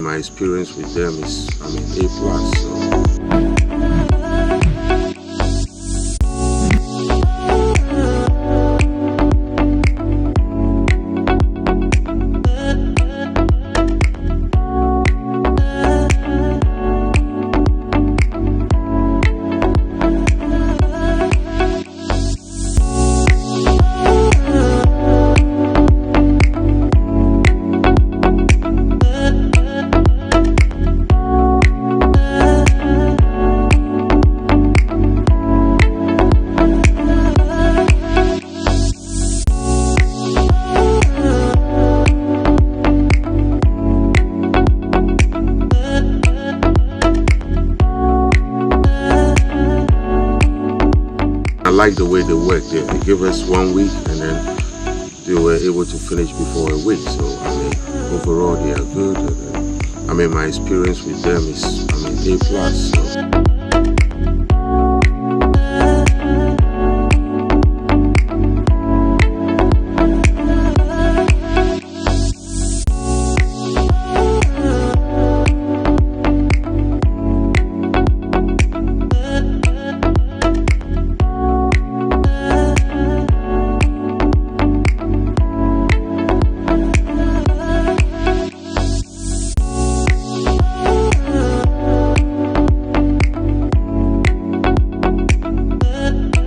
my experience with them is, A plus. So. I like the way they work. They give us 1 week and then they were able to finish before a week. So overall they are good. My experience with them is A plus. So.